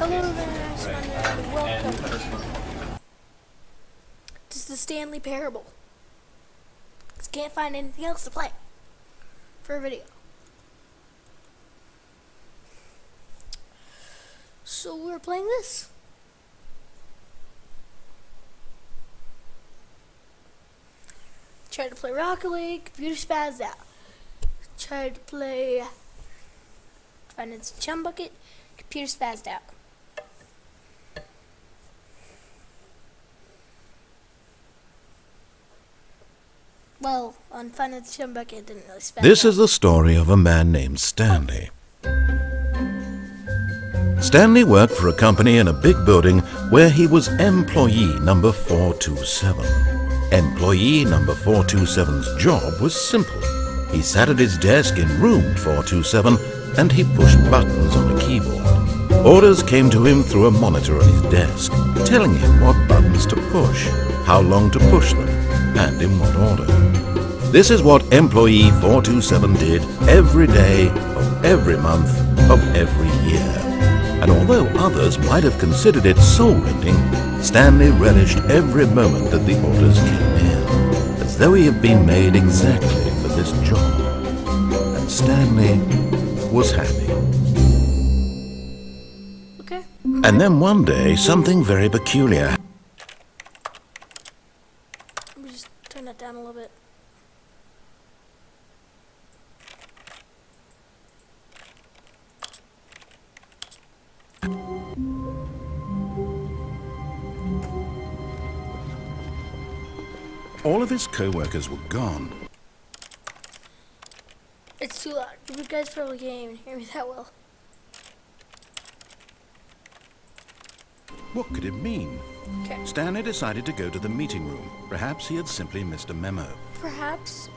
Hello there, nice one, and welcome. This is the Stanley Parable. 'Cause can't find anything else to play for a video. So we're playing this. Tried to play Rocket League, computer spazzed out. Tried to play Finance Chum Bucket, computer spazzed out. Well, on Finance Chum Bucket it didn't really spaz This out. is the story of a man named Stanley. Stanley worked for a company in a big building where he was employee number 427. Employee number 427's job was simple. He sat at his desk in room 427 and he pushed buttons on a keyboard. Orders came to him through a monitor on his desk, telling him what buttons to push, how long to push them, and in what order. This is what employee 427 did every day of every month of every year. And although others might have considered it soul-rending, Stanley relished every moment that the orders came in, as though he had been made exactly for this job. And Stanley was happy. Okay. And then one day, something very peculiar. Let me just turn that down a little bit. All of his co-workers were gone. It's too loud. You guys probably can't even hear me that well. What could it mean? Okay. Stanley decided to go to the meeting room. Perhaps he had simply missed a memo. Perhaps.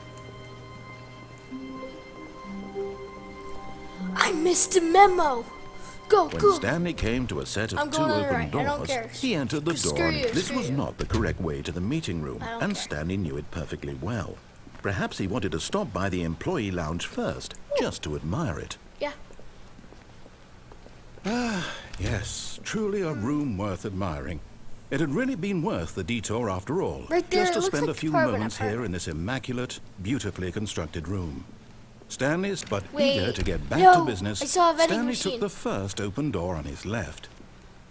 I missed a memo. Go, When go. Stanley came to a set of I'm two going on the open right. I don't doors, care. he entered the Screw door. you, This screw was you. not the correct way to the meeting room, I don't and care. Stanley knew it perfectly well. Perhaps he wanted to stop by the employee lounge first, just to admire it. Yeah. Yes, truly a room worth admiring. It had really been worth the detour after all, Right there, just to it looks spend like a few apartment, moments here apartment. in this immaculate, beautifully constructed room. Stanley's but Wait, eager to get back no, to business, I saw a vending Stanley machine. took the first open door on his left.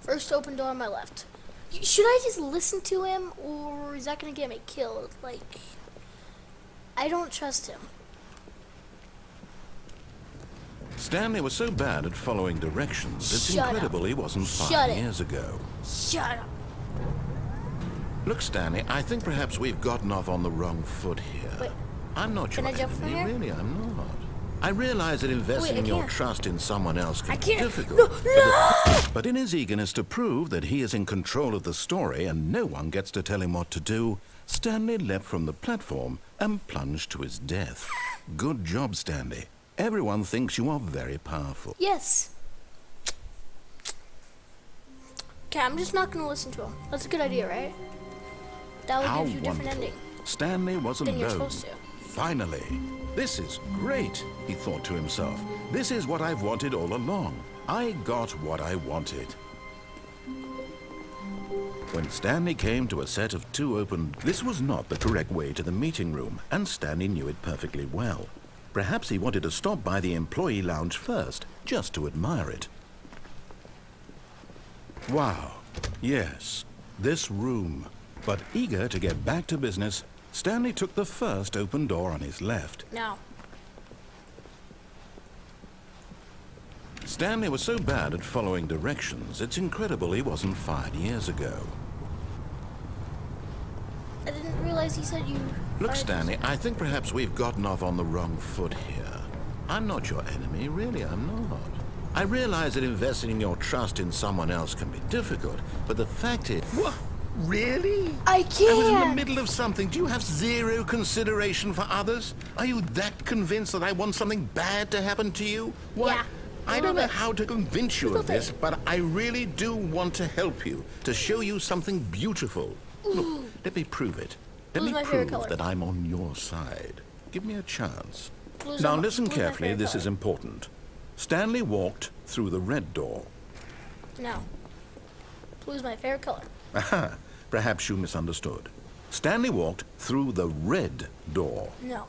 First open door on my left. Should I just listen to him, or is that gonna get me killed? Like, I don't trust him. Stanley was so bad at following directions, it's Shut up. incredible he wasn't Shut 5 it. years ago. Shut up. Look, Stanley, I think perhaps we've gotten off on the wrong foot here. Wait, I'm not your can I jump from enemy, here? really, I'm not. I realize that investing Wait, I your can't. trust in someone else can I be can't. difficult. No. But in his eagerness to prove that he is in control of the story and no one gets to tell him what to do, Stanley leapt from the platform and plunged to his death. Good job, Stanley. Everyone thinks you are very powerful. Yes. Okay, I'm just not gonna listen to him. That's a good idea, right? That How will give you a different wonderful. ending. Stanley was Than you're alone. supposed to. Finally. This is great, he thought to himself. This is what I've wanted all along. I got what I wanted. When Stanley came to a set of two open... This was not the correct way to the meeting room, and Stanley knew it perfectly well. Perhaps he wanted to stop by the employee lounge first, just to admire it. Wow. Yes, this room. But eager to get back to business, Stanley took the first open door on his left. Now, Stanley was so bad at following directions, it's incredible he wasn't 5 years ago. I didn't realize he said you. Look, fired Stanley, I think perhaps we've gotten off on the wrong foot here. I'm not your enemy, really, I'm not. I realize that investing your trust in someone else can be difficult, but the fact is... What? Really? I I was in the can't. middle of something. Do you have zero consideration for others? Are you that convinced that I want something bad to happen to you? What? Yeah, a I little don't know bit. how to convince you Little of this, bit. but I really do want to help you, to show you something beautiful. Look, let me prove it. Let Blue's me my favorite prove color. that I'm on your side. Give me a chance. Blue's Now my- listen blue's my carefully, favorite this color. is important. Stanley walked through the red door. No. Blue's my favorite color. Aha, perhaps you misunderstood. Stanley walked through the red door. No.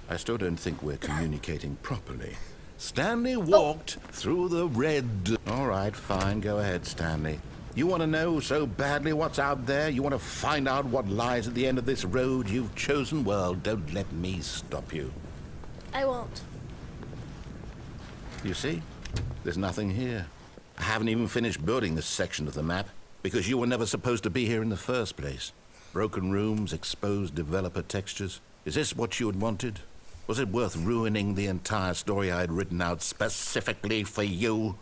I still don't think we're communicating properly. Stanley walked through the red... All right, fine, go ahead, Stanley. You want to know so badly what's out there? You want to find out what lies at the end of this road you've chosen? Well, don't let me stop you. I won't. You see? There's nothing here. I haven't even finished building this section of the map because you were never supposed to be here in the first place. Broken rooms, exposed developer textures. Is this what you had wanted? Was it worth ruining the entire story I had written out specifically for you?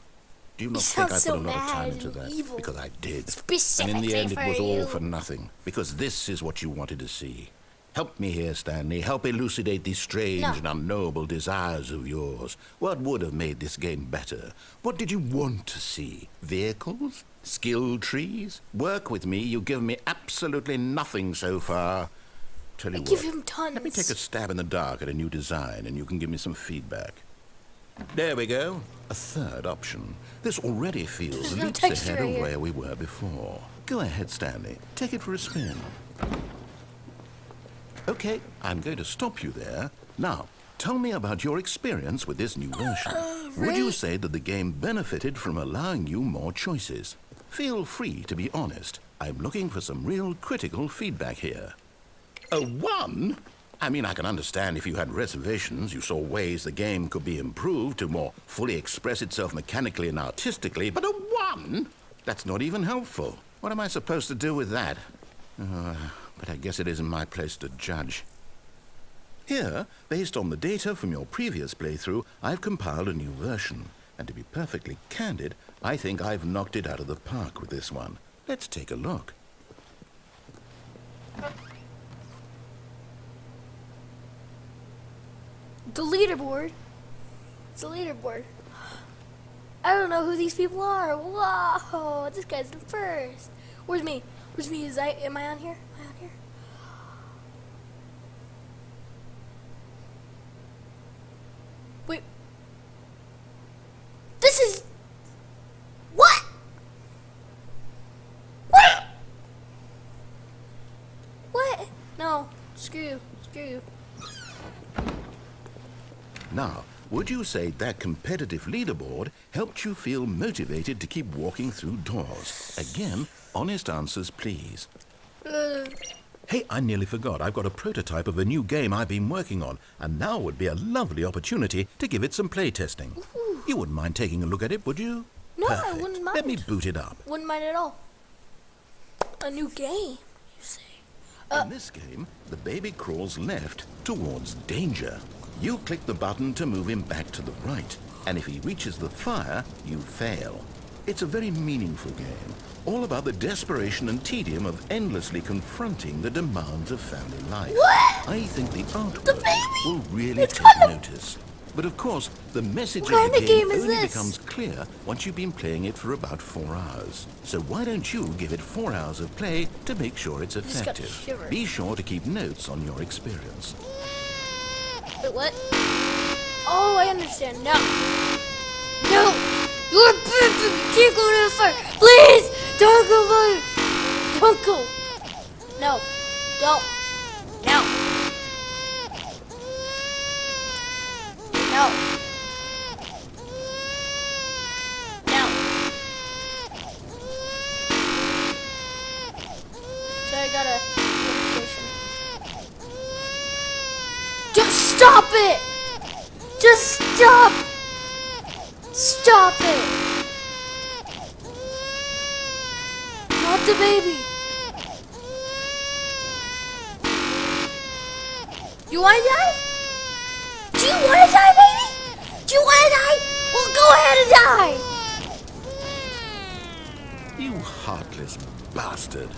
Do you not think I put so a lot of time mad into and that? evil. Because I did. Specifically and in the end, it for was all you. for nothing. Because this is what you wanted to see. Help me here, Stanley. Help elucidate these strange No. and unknowable desires of yours. What would have made this game better? What did you want to see? Vehicles? Skill trees? Work with me. You've given me absolutely nothing so far. Tell you I what. give him tons. Let me take a stab in the dark at a new design, and you can give me some feedback. There we go. A third option. This already feels There's no leaps texture ahead of here. where we were before. Go ahead, Stanley. Take it for a spin. Okay, I'm going to stop you there. Now, tell me about your experience with this new version. Would you Right. say that the game benefited from allowing you more choices? Feel free to be honest. I'm looking for some real critical feedback here. A 1? I mean, I can understand if you had reservations, you saw ways the game could be improved to more fully express itself mechanically and artistically, but a 1? That's not even helpful. What am I supposed to do with that? But I guess it isn't my place to judge. Here, based on the data from your previous playthrough, I've compiled a new version. And to be perfectly candid, I think I've knocked it out of the park with this one. Let's take a look. The leaderboard. It's a leaderboard. I don't know who these people are. Whoa, this guy's in first. Where's me? Where's me? Am I on here? Am I on here? Wait. This is... What? What? What? No. Screw you. Screw you. Now, would you say that competitive leaderboard helped you feel motivated to keep walking through doors? Again, honest answers, please. Hey, I nearly forgot. I've got a prototype of a new game I've been working on, and now would be a lovely opportunity to give it some playtesting. You wouldn't mind taking a look at it, would you? No, I Perfect. wouldn't mind. Let me boot it up. Wouldn't mind at all. A new game, you say? In this game, the baby crawls left towards danger. You click the button to move him back to the right, and if he reaches the fire, you fail. It's a very meaningful game, all about the desperation and tedium of endlessly confronting the demands of family life. What? I think the The artwork baby? will really It's take kind of- notice. But of course, the message What of kind the of game game is only this? becomes clear once you've been playing it for about 4 hours. So why don't you give it 4 hours of play to make sure it's just got a effective? shiver. Be sure to keep notes on your experience. Wait, what? Oh, I understand. No. No! You're a baby! You can't go to the fire! Please! Don't go fire! Don't go! No. Don't. No. No. No. So I got a notification. Just stop it! Just stop! Stop it! Not the baby! You wanna die? Do you wanna die, baby? Do you wanna die? Well, go ahead and die! You heartless bastard.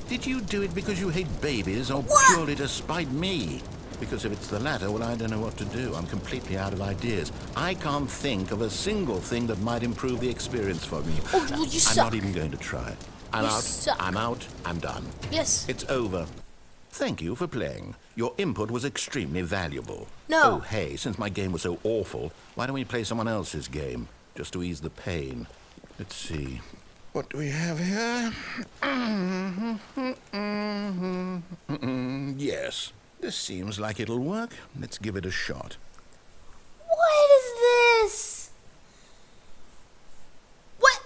Did you do it because you hate babies or What? purely to spite me? Because if it's the latter, well, I don't know what to do. I'm completely out of ideas. I can't think of a single thing that might improve the experience for me. Oh, well, you I'm suck. not even going to try. I'm You out. suck. I'm out. I'm done. Yes. It's over. Thank you for playing. Your input was extremely valuable. No. Oh, hey, since my game was so awful, why don't we play someone else's game? Just to ease the pain. Let's see. What do we have here? Yes. This seems like it'll work. Let's give it a shot. What is this? What?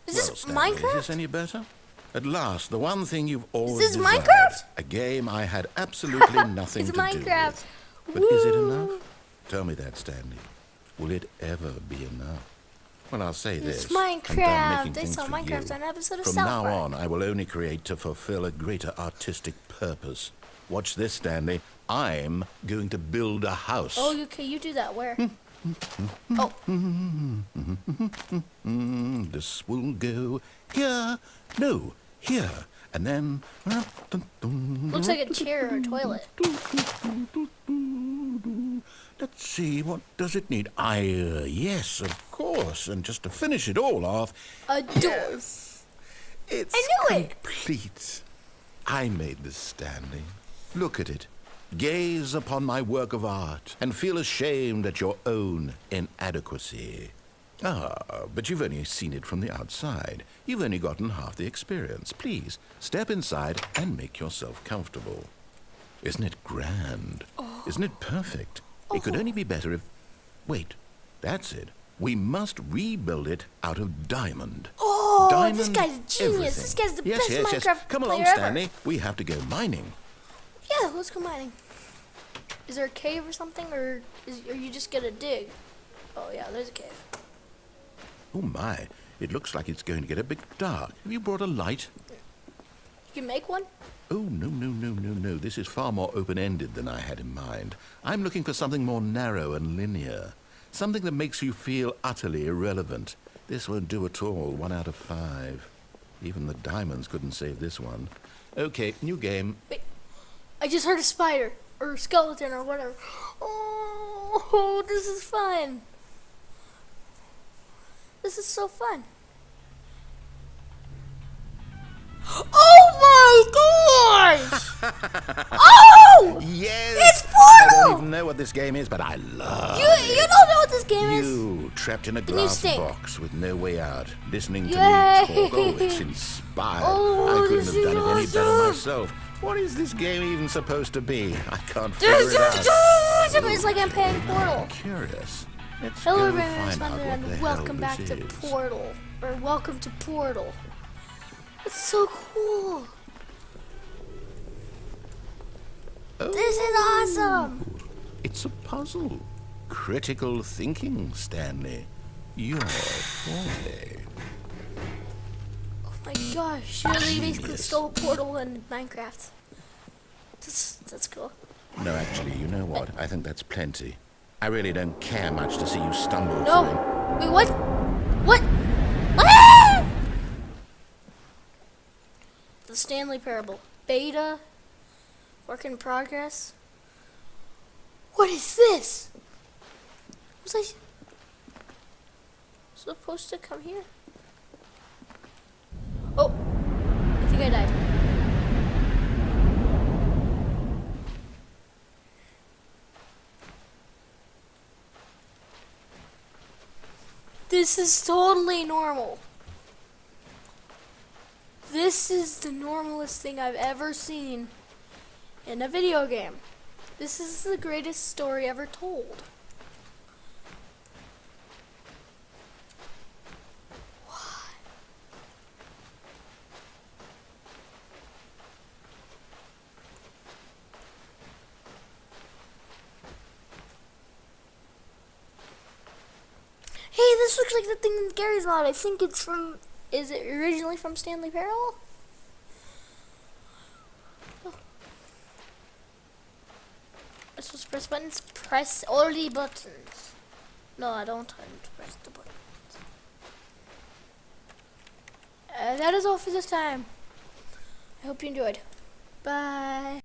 Is Well, this Stanley, Minecraft? Is this any better? At last, the one thing you've always this desired. Minecraft? A game I had absolutely nothing It's to do Minecraft. with. But is it Woo. enough? Tell me that, Stanley. Will it ever be enough? Well, I'll say this. It's I'm done Minecraft. making They things saw for Minecraft you. on an episode of From South now Park. on, I will only create to fulfill a greater artistic purpose. Watch this, Stanley. I'm going to build a house. Oh, okay, you do that. Where? Oh, This will go here. No, here. And then... looks like a chair or a toilet. Let's see, what does it need? Yes, of course. And just to finish it all off... A door. It's I knew it. complete. I made this, Stanley. Look at it. Gaze upon my work of art and feel ashamed at your own inadequacy. Ah, but you've only seen it from the outside. You've only gotten half the experience. Please, step inside and make yourself comfortable. Isn't it grand? Isn't it perfect? It could only be better if... Wait, that's it. We must rebuild it out of diamond. Oh, Diamond this guy's a genius. everything. This guy's the yes, best yes, Minecraft yes. Come along, player ever. Stanley. We have to go mining. Yeah, let's go mining. Is there a cave or something, or are you just gonna dig? Oh yeah, there's a cave. Oh my, it looks like it's going to get a bit dark. Have you brought a light? You can make one? Oh, no. This is far more open-ended than I had in mind. I'm looking for something more narrow and linear. Something that makes you feel utterly irrelevant. This won't do at all. 1 out of 5. Even the diamonds couldn't save this one. Okay, new game. Wait, I just heard a spider, or a skeleton, or whatever. Oh, this is fun. This is so fun. Oh my gosh! Oh! Yes! It's I don't Portal! even know what this game is, but I love You don't know what this game is? you trapped in a you glass stink. box with no way out, listening to Yay! me talk. Oh, it's inspired. Oh, I couldn't this have done is it any better awesome. myself. What is this game even supposed to be? I can't figure it out. It's like I'm playing Portal. Curious. Let's Hello go everyone, find it's out Mother, what the and welcome hell back this to is. Portal. Or welcome to Portal. It's so cool. Oh, This is awesome. it's a puzzle. Critical thinking, Stanley. Your forte. Oh my gosh, you really basically Genius. stole Portal in Minecraft. That's cool. No, actually, you know what? I think that's plenty. I really don't care much to see you stumble No. through. Wait, what? What? Ah! The Stanley Parable. Beta. Work in progress. What is this? Was I supposed to come here? Oh, I think I died. This is totally normal. This is the normalest thing I've ever seen in a video game. This is the greatest story ever told. What? Hey, this looks like the thing in Gary's Mod. I think it's from... Is it originally from Stanley Parable? Oh. I'm supposed to press buttons? Press all the buttons. No, I don't want to press the buttons. That is all for this time. I hope you enjoyed. Bye.